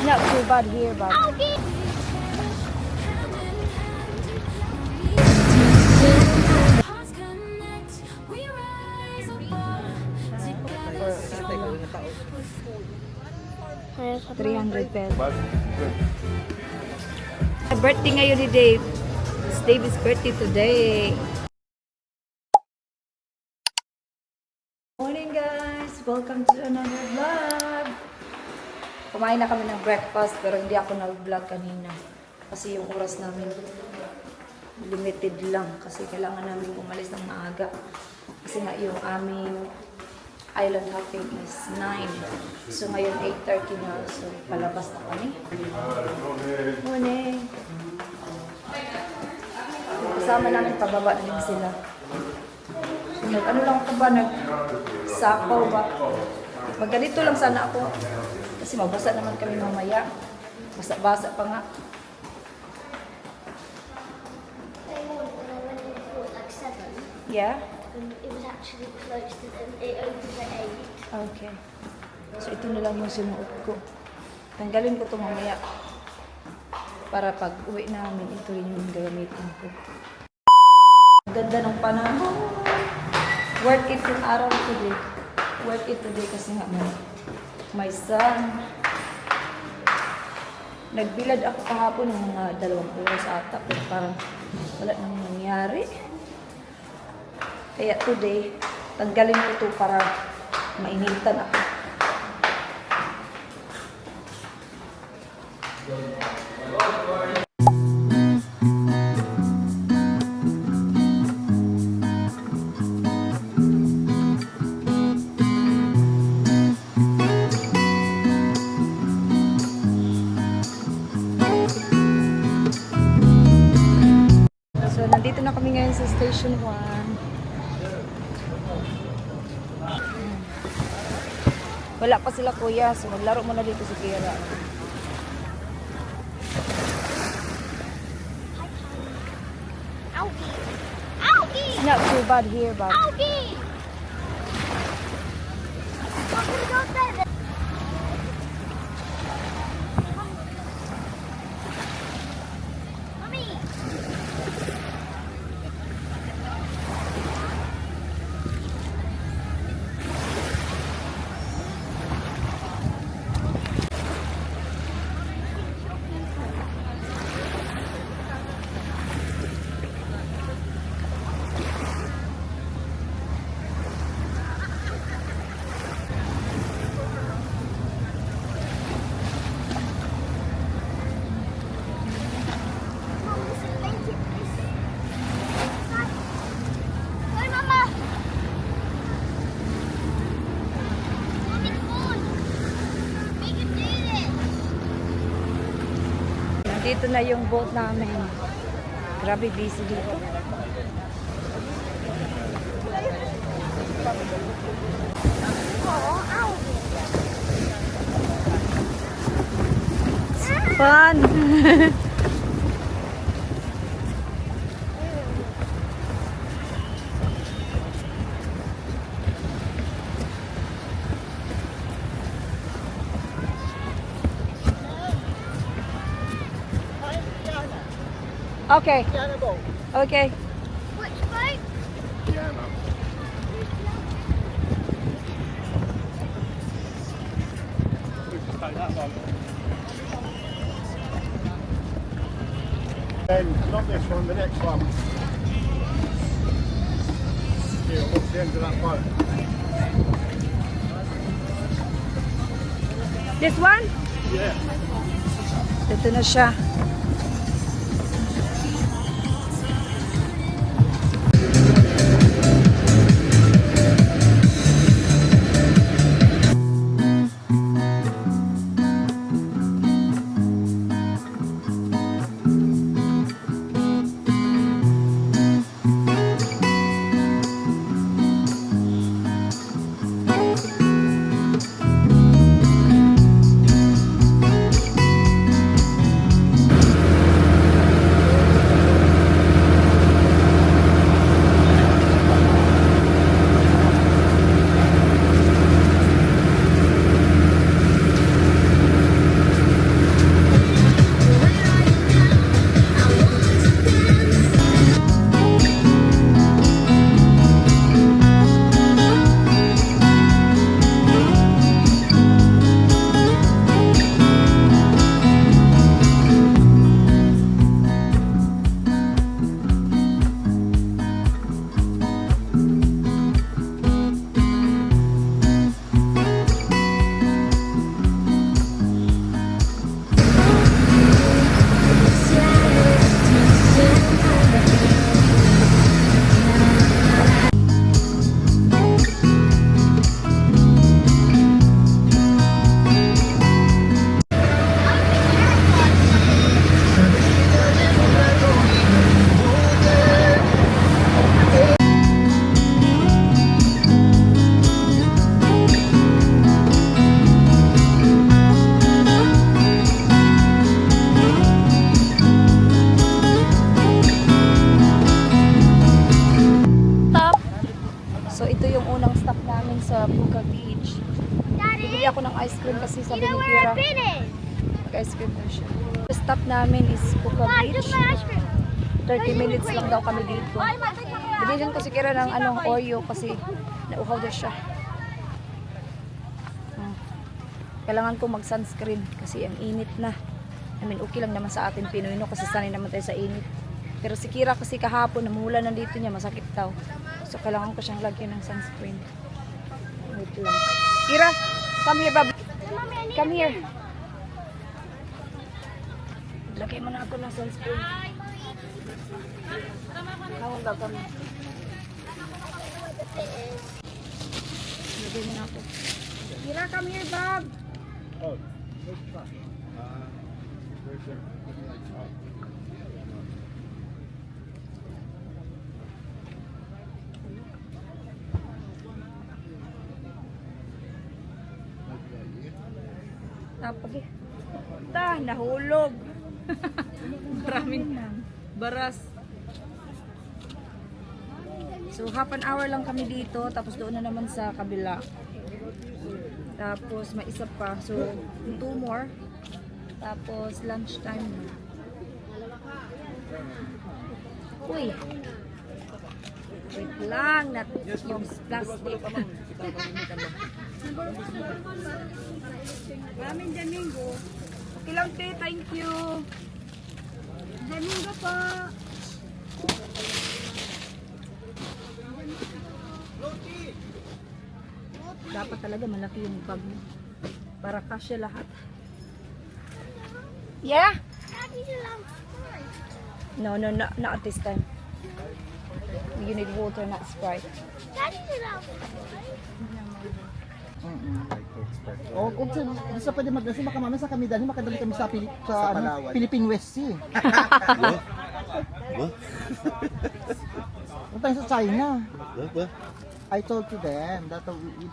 Not too bad here, but for 300 pesos. Birthday ngayon ni Dave. It's Dave's birthday today. Morning guys! Welcome to another vlog! Kumain na kami ng breakfast pero hindi ako nag-vlog kanina. Kasi yung oras namin limited lang kasi kailangan namin umalis ng maaga. Kasi nga yung aming island hopping is 9. So ngayon 8:30 na. So palabas na kami. Morning! Kasama namin pababa na din sila. Ano lang ako ba? Nag-sapaw ba? Magganito lang sana ako. Kasi mabasa naman kami mamaya. Basa-basa pa nga. Yeah? It was actually closed and it opened at 8. Okay. So ito na lang yung sinuot ko. Tanggalin ko ito mamaya. Para pag uwi namin, ito rin yung gagamitin ko. Ganda ng panahon. Worth it yung araw today. Worth it today kasi nga may sun. Nagbilad ako kahapon ng mga 2 oras ata. Pero parang wala nang nangyari. Kaya today, tanggalin ko ito para mainitan ako. So, nandito na kami ngayon sa Station 1. Wala pa sila kuya, so maglaro muna dito si Kira. Alfie! Alfie! It's not too bad here, but Alfie! I'm gonna go there. Mommy! dito na yung boat namin. Grabe busy dito. It's fun! Okay. Okay. Which boat? Then not this one, the next one. Here, what's the end of that boat? This one? Yeah. Ito na siya. cream kasi sabi You know ni where Kira. I've been in? Mag-ice cream daw siya. The stop namin is Puka Mom, Beach. just my ice cream. 30 minutes lang daw kami dito. Bilhin ko si Kira ng Oreo kasi nauhaw na siya. Kailangan ko mag-sunscreen kasi ang init na. I mean, okay lang naman sa atin Pinoy, no? Kasi sanay naman tayo sa init. Pero si Kira kasi kahapon, namula nandito niya, masakit daw. So, kailangan ko siyang lagyan ng sunscreen. Wait lang. Kira, come here, Bob. Come here. Lagay mo na ako ng sunscreen. Hawag daw kami. Lagay mo na ako. Kira, come here, Bob. Oh, where's the truck? Where's the... Tapos eh. Nahulog. Maraming baras. So, half an hour lang kami dito. Tapos doon na naman sa kabila. Tapos, may isa pa. So, 2 more. Tapos, lunch time na. Uy. Wait lang. Yung plastic. Maraming Domingo. Okay lang, te. Thank you. Domingo po. Dapat talaga malaki yung bag mo. Para kasya lahat. Yeah? Daddy's a long Sprite. No, not at this time. You need water, not Sprite. Daddy's a long Sprite. Oh, kung sa pwede mag-rest, baka mamaya sa kami dahil makadali kami sa, Philippine West Sea. Punta tayo sa China. I told to them that we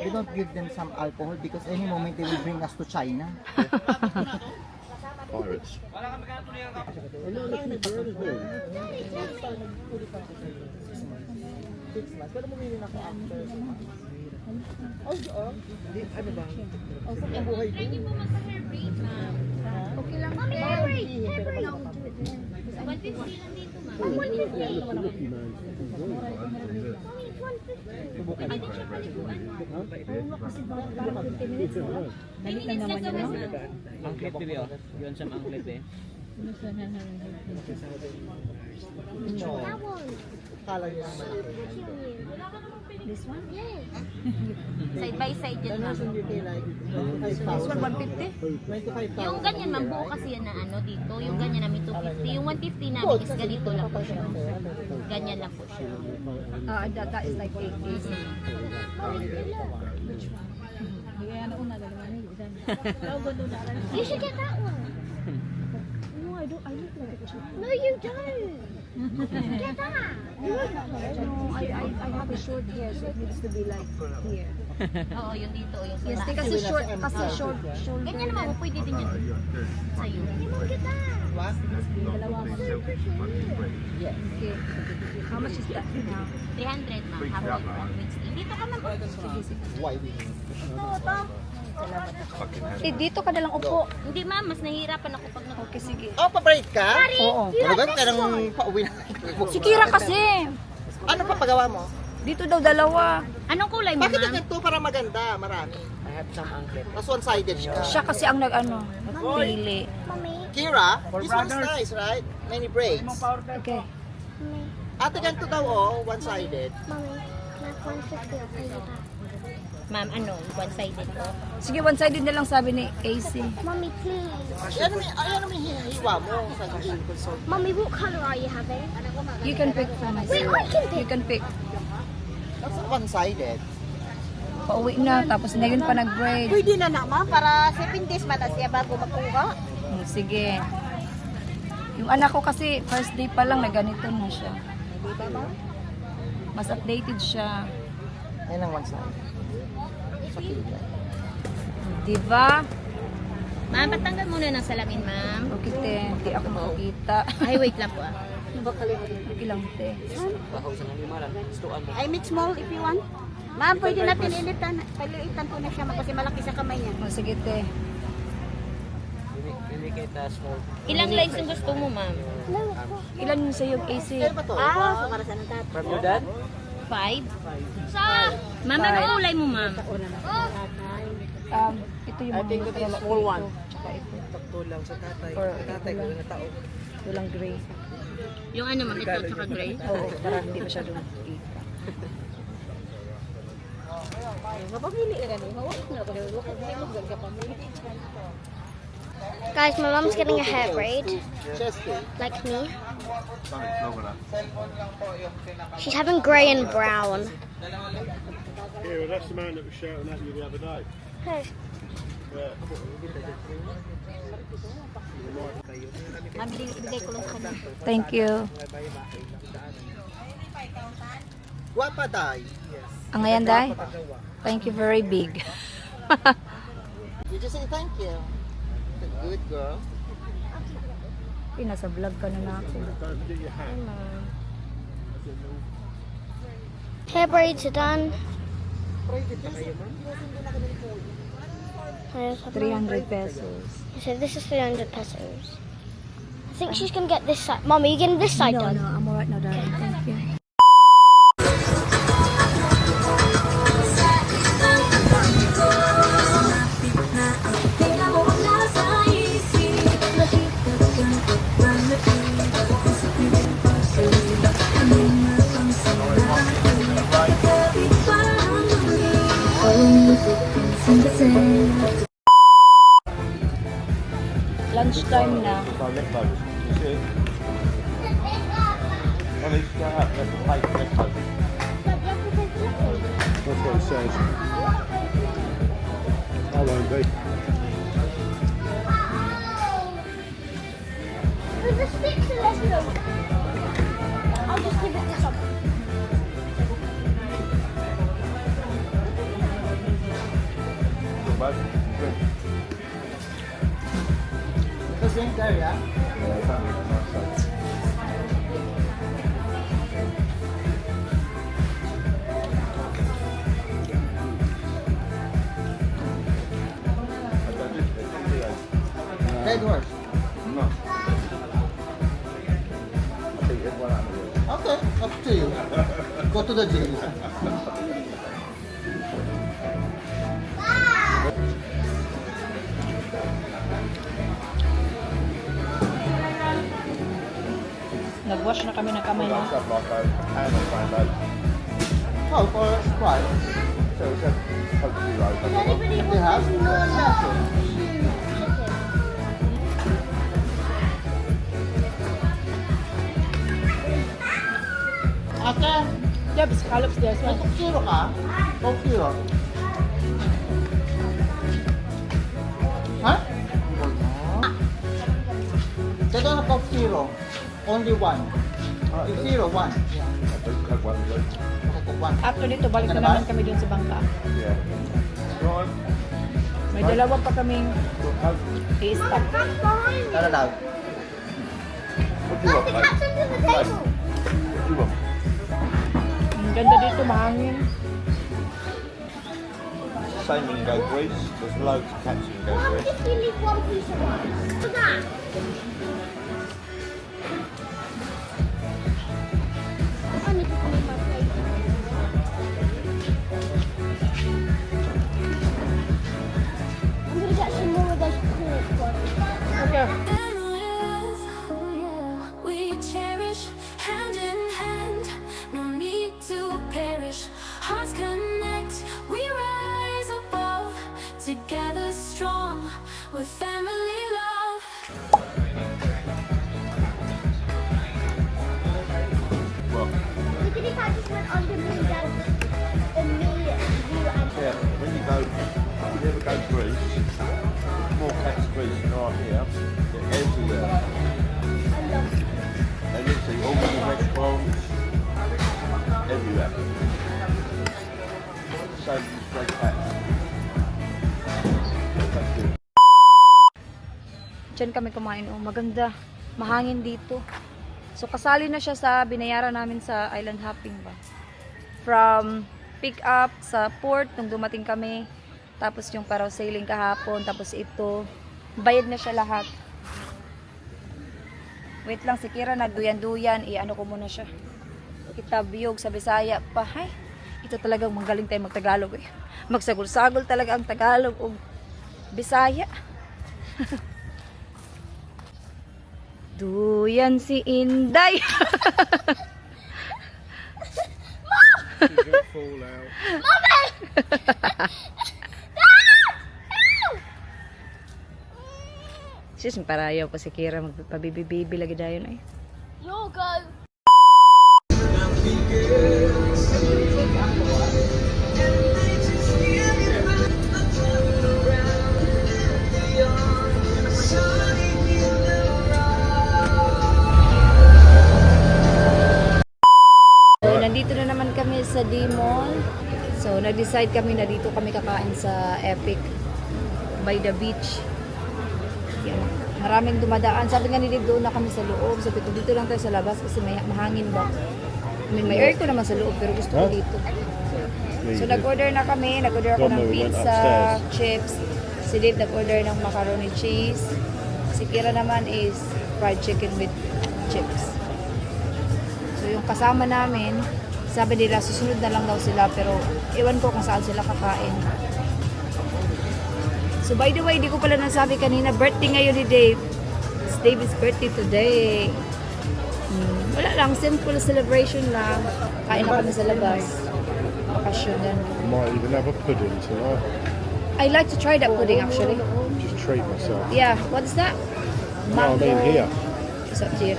don't give them some alcohol because any moment they will bring us to China. Pirates. Pero bumili na ako after. Okay lang. Mommy, hurry! Hurry! I'm 150. Dali lang naman yun, no? Angklit dili oh. Yun sa angklit eh. That one. Kala niya naman. This one? Yes. Side by side yan, ma'am. This one, 150? 25,000. Yung ganyan, ma'am, buo kasi yan na ano dito. Yung ganyan namin 250. Yung 150 namin is ganito lang po siya. Ganyan lang po siya. That is like 8 days. You should get that one. No, I don't. I look like a child. No, you don't. Get that. No, I have a short hair, so it needs to be like here. Oo, yung dito, yung sa Yes, taas. kasi short shoulder. Ganyan naman po, pwede din yan. Sa'yo. Mom, get that. What? Okay. How much is that now? 300, ma'am. Half weight, one weight. Dito ka, ma'am. Why? Dito ka na lang upo. Hindi, ma'am. Mas nahihirapan ako pag Okay, sige. Oh, pa-break ka? Oo. Ano ba? Kaya nang pauwi na. Si Kira kasi. Ano pa pagawa mo? Dito daw dalawa. Anong kulay mo, Bakit ma'am? ganito para maganda? Marami. I have some anklet. Tapos one-sided siya. Siya kasi ang nagpili. Mommy. Kira, this one's nice, right? Many braids. Okay. Mommy. Ate, ganito daw oh, one-sided. Mommy. Like 150, I'll pay you back. Ma'am, ano? One-sided po. Sige, one-sided na lang sabi ni AC. Mommy, please. Ano may hiwa mo sa Mommy, what color are you having? You can pick from Wait, I can You pick. can pick. That's one-sided. Pauwi na, tapos ngayon pa nag-braid. Pwede na naman para 7 days mata siya bago makuha. Sige. Yung anak ko kasi, first day pa lang na ganito na siya. Mas updated siya. Yan ang one-sided. Sa kilay. Diba? Ma'am, patanggal muna ng salamin, ma'am. Okay, te. Hindi ako makakita. Ay, wait lang po ah. Okay lang, te. I mix small if you want. Ma'am, pwede natin ilitan. Paliitan ko na siya ma'am, kasi malaki sa kamay niya. Oh, sige, te. Hindi kita small. Ilang lives yung gusto mo, ma'am? Ilan yun sa'yo, AC? Ah, para sa natat. From your dad? 5? Ma'am, ano kulay mo, ma'am? Ito yung I think mga that is small one. Tsaka ito. Takto lang sa tatay. Or Tatay ko na tao. walang gray. Yung ano, ma'am, ito tsaka gray? Oo, para hindi masyadong kita. Mapamili ka ganun. Mawag na ako. Huwag ka pamili. Guys, my mum's getting a hair braid, like me. She's having grey and brown. Here, well, that's the man that was shouting at you the other day. Hey. Yeah. Ma'am, ibigay ko lang sa kanya. Thank you. Guapa day. Ang ngayon, Day? Thank you, very big. You just say thank you. Good girl. Nasa vlog ka na ako. Don't forget your hat. Hair braids are done. I just have my- 300 pesos. So this is 300 pesos. I think she's gonna get this side. Mom, are you getting this side No, done? no, I'm alright now, darling. Thank you. Lunchtime na. So left those. You see? Well, he's got up. Let's take left those. That's what it says. I won't be. There's a stick to this room. I'll just give it to someone. Good, bud. Good. The drink there, yeah? Yeah, it's only a nice size. Red horse. No. I think everyone out of here. Okay, up to you. Go to the jail. Nag-wash na kami ng kamay We've na. got stuff like hand on rainbow. Oh, for Sprite. So it's a hopefully road. If they have, Ate, Yeah, scallops there as may well. Coke Zero ka? Coke Zero. Ha? They don't have Coke Zero. Only one. Coke Zero, one. Have one, please. Okay, Coke one. After dito, balik na naman kami dun sa bangka. Yeah. Right. May dalawa pa kaming Look, Coke. i-stop. Tara daw. What do you want, mate? That's under the table. What do you want? Ang ganda dito, mahangin. Same in Go Greece. There's loads of cats in Go Mom, Greece. if you leave one piece of rice. What's that? I need to clean my plate. I'm gonna get some more of those cork ones. Okay. We cherish hand in hand, no need to perish. Hearts connect, we rise above, together strong with family love. Look at if I just went under me down and me, you and Yeah, when you ever go to Greece, more cats in Greece than are here. They're everywhere. I love it. They literally all in the restaurants, everywhere. So many stray cats. That's good. Diyan kami kumain. Oh, maganda. Mahangin dito. So, kasali na siya sa binayaran namin sa island hopping ba. From pick up sa port nung dumating kami. Tapos yung parasailing kahapon. Tapos ito. Bayad na siya lahat. Wait lang, si Kira nagduyan-duyan. I-ano ko muna siya. Itabiyog sa Bisaya pa. Ay, ito talagang magaling tayo magtagalog eh. Magsagol-sagol talaga ang Tagalog o Bisaya. Duyan si Inday. She's gonna fall out. Sis, parayaw pa si Kira. Magpabibibibi lagi dayon eh. You go. So, nandito na naman kami sa D-Mall. So, nag-decide kami na dito kami kakain sa Epic by the beach. Yan. Maraming dumadaan. Sabi nga nila doon na kami sa loob. Sabi ko dito lang tayo sa labas kasi may mahangin ba. I mean, may aircon naman sa loob pero gusto ko dito. So, nag-order na kami. Nag-order ako ng pizza, chips. Si Dave nag-order ng macaroni cheese. Si Kira naman is fried chicken with chips. So, yung kasama namin, sabi nila susunod na lang daw sila pero iwan ko kung saan sila kakain. So, by the way, di ko pala nasabi kanina, birthday ngayon ni Dave. It's Dave's birthday today. Wala lang, simple celebration lang. Kain na kami sa labas. Bakasyon yan. Might even have a pudding tonight. I like to try that pudding actually. Just treat myself. Yeah, what's that? No, I mean here. Sa Tira.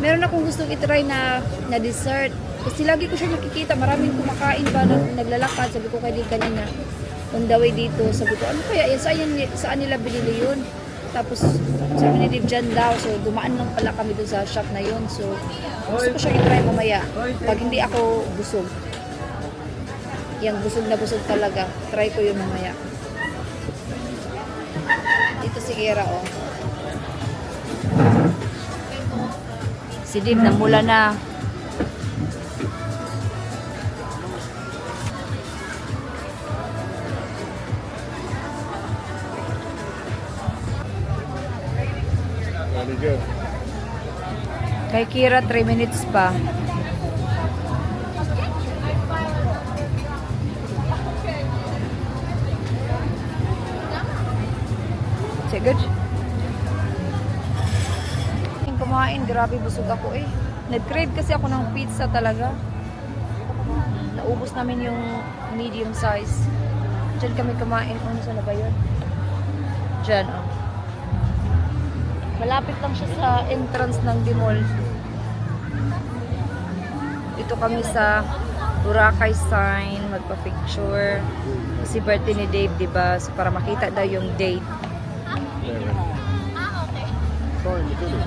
Meron akong gustong itry na dessert. Kasi lagi ko siya nakikita, maraming kumakain ba na naglalakad. Sabi ko kay Dave kanina, on the way dito, sabi ko, ano kaya yan? Saan nila binili yun? Tapos, sabi ni Dave dyan daw. So, dumaan lang pala kami dun sa shop na yun. So, gusto ko siya itry mamaya. Pag hindi ako busog. Yang busog na busog talaga. Try ko yun mamaya. Dito si Kira, oh. Si Dave namula na. Really good. Kay Kira, 3 minutes pa. Is it good? Yung kumain, grabe busog ako eh. Nag-crave kasi ako ng pizza talaga. Naubos namin yung medium size. Diyan kami kumain. Ano saan na ba yun? Diyan, oh. Malapit lang siya sa entrance ng D-Mall. Dito kami sa Boracay sign, magpa-picture. Kasi birthday ni Dave, diba? So, para makita daw yung date. Fine, good.